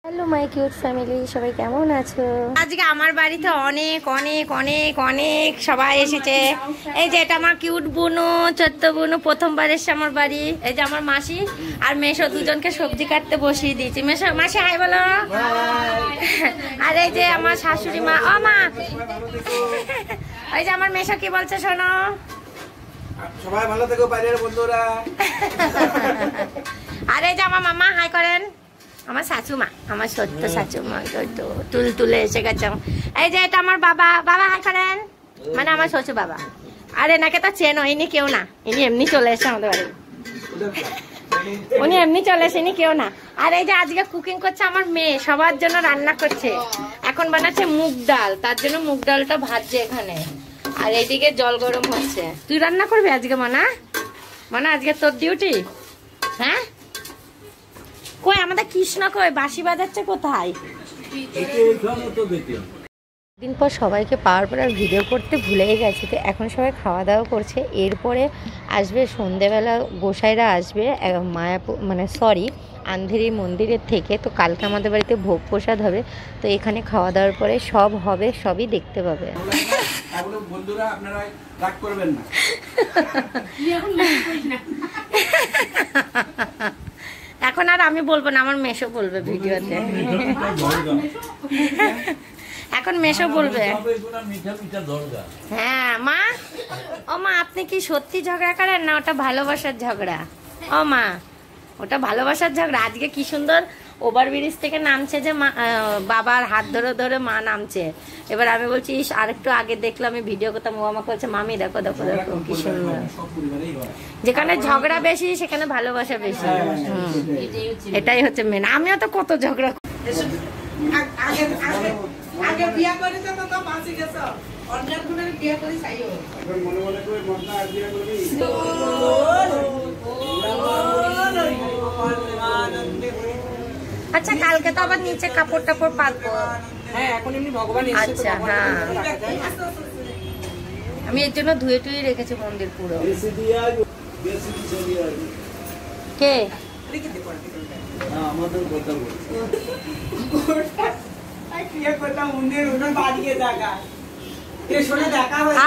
Hello my cute family, সবাই কেমন আছো? আজকে আমার বাড়িতে অনেক অনেক অনেক অনেক সবাই এসেছে। এই যে এটা আমার কিউট বুনু, ছোট্ট বুনু প্রথমবার এসছে আমার বাড়ি। এই যে আমার মাসি আর মেশো, দুজনকে সবজি কাটতে বসিয়ে দিয়েছি। মেশো, মাসি হাই বলো। আর এই যে আমার শাশুড়ি মা। ও মা, এই যে আমার মেশো কি বলছে শোনো। সবাই ভালো থেকো বাইরের বন্ধুরা। আর এই যে আমার মামা হাই করেন। আমার শাশুমা, আমার সত্য শাশুমা তুল তুলে এসে গেছে। এই যে এটা আমার বাবা, বাবা হাই করেন, মানে আমার শ্বশুর বাবা। আর এনাকে তো চেনো, ইনি কেউ না, ইনি এমনি চলে এসে আমাদের বাড়ি। উনি এমনি চলে এসে, ইনি কেউ না। আর এই যে আজকে কুকিং করছে আমার মেয়ে, সবার জন্য রান্না করছে। এখন বানাচ্ছে মুগ ডাল, তার জন্য মুগ ডালটা ভাজছে এখানে। আর এইদিকে জল গরম হচ্ছে। তুই রান্না করবি আজকে মানা? মানা আজকে তোর ডিউটি? হ্যাঁ কই আমাদের কৃষ্ণ কই, বাঁশি বাজাচ্ছে কোথায়? দিন পর সবাইকে পাওয়ার পর আর ভিডিও করতে ভুলেই গেছি। তো এখন সবাই খাওয়া দাওয়া করছে। এরপরে আসবে সন্ধেবেলা, গোসাইরা আসবে মায়াপুর, মানে সরি আন্ধেরি মন্দিরের থেকে। তো কালকে আমাদের বাড়িতে ভোগ প্রসাদ হবে। তো এখানে খাওয়া দাওয়ার পরে সব হবে, সবই দেখতে পাবে। বন্ধুরা আপনারা রাগ করবেন না। এখন আর আমি বলবো না, আমার মেশো বলবে ভিডিওতে। এখন মেশো বলবে। হ্যাঁ মা, ও মা আপনি কি সত্যি ঝগড়া করেন না ওটা ভালোবাসার ঝগড়া? ও মা ওটা ভালোবাসার ঝগড়া। আজকে কি সুন্দর ওভার ব্রিজ থেকে নামছে, যে বাবার হাত ধরে ধরে মা নামছে। এবার আমি বলছি আর একটু আগে দেখলাম, আমি ভিডিও করতাম, ও আমাকে বলছে মামি দেখো দেখো দেখো কি সুন্দর। যেখানে ঝগড়া বেশি সেখানে ভালোবাসা বেশি। এটাই হচ্ছে মেন। আমিও তো কত ঝগড়া। আচ্ছা কালকে তো আবার নিচে কাপড় টাপড় পাতবো। আচ্ছা হ্যাঁ, আমি এর জন্য ধুয়ে টুয়ে রেখেছি মন্দির পুরো। কে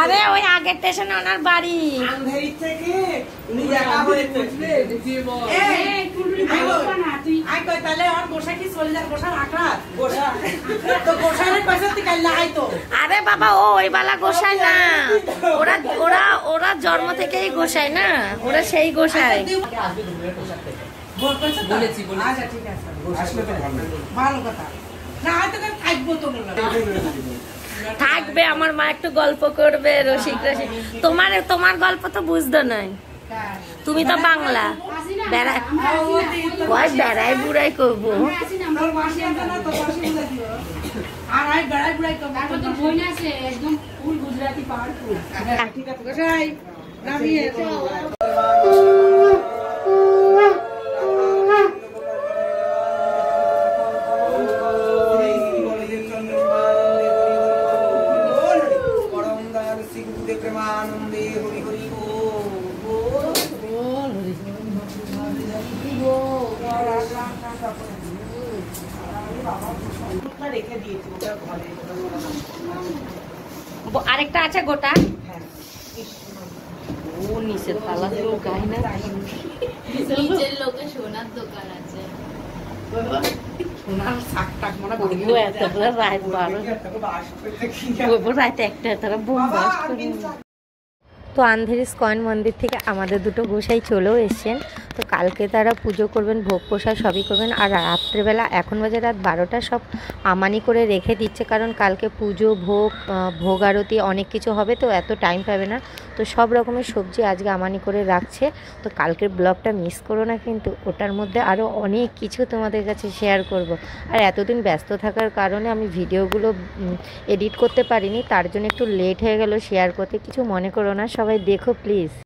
আরে ওই আগের স্টেশনে ওনার বাড়ি। আরে বাবা ও ওই বালা গোসাই না, ওরা ওরা ওরা জন্ম থেকেই গোসাই না, ওরা সেই গোসাই। থাকবে আমার মা, একটু গল্প করবে, রসিক রসিক। তোমার গল্প তো বুঝতো নাই, তুমি তো বাংলা বেড়াই বুড়াই করবো। আরেকটা আছে গোটা। ও নিচের তালা তো গাই না, নিচের লোকে সোনার দোকান আছে। রাত একটা তারা বোম বাস করে। তো আন্ধেরি স্কন মন্দির থেকে আমাদের দুটো গোসাই চলেও এসছেন। তো কালকে তারা পুজো করবেন, ভোগ প্রসাদ সবই করবেন। আর রাত্রেবেলা এখন বাজে রাত 12টা, সব আমানি করে রেখে দিচ্ছে, কারণ কালকে পুজো ভোগ আরতি অনেক কিছু হবে, তো এত টাইম পাবে না। তো সব রকমের সবজি আজকে আমানি করে রাখছে। তো কালকের ব্লগটা মিস করো না কিন্তু, ওটার মধ্যে আরও অনেক কিছু তোমাদের কাছে শেয়ার করব। আর এতদিন ব্যস্ত থাকার কারণে আমি ভিডিওগুলো এডিট করতে পারিনি, তার জন্য একটু লেট হয়ে গেল শেয়ার করতে। কিছু মনে করো না, সবাই দেখো প্লিজ।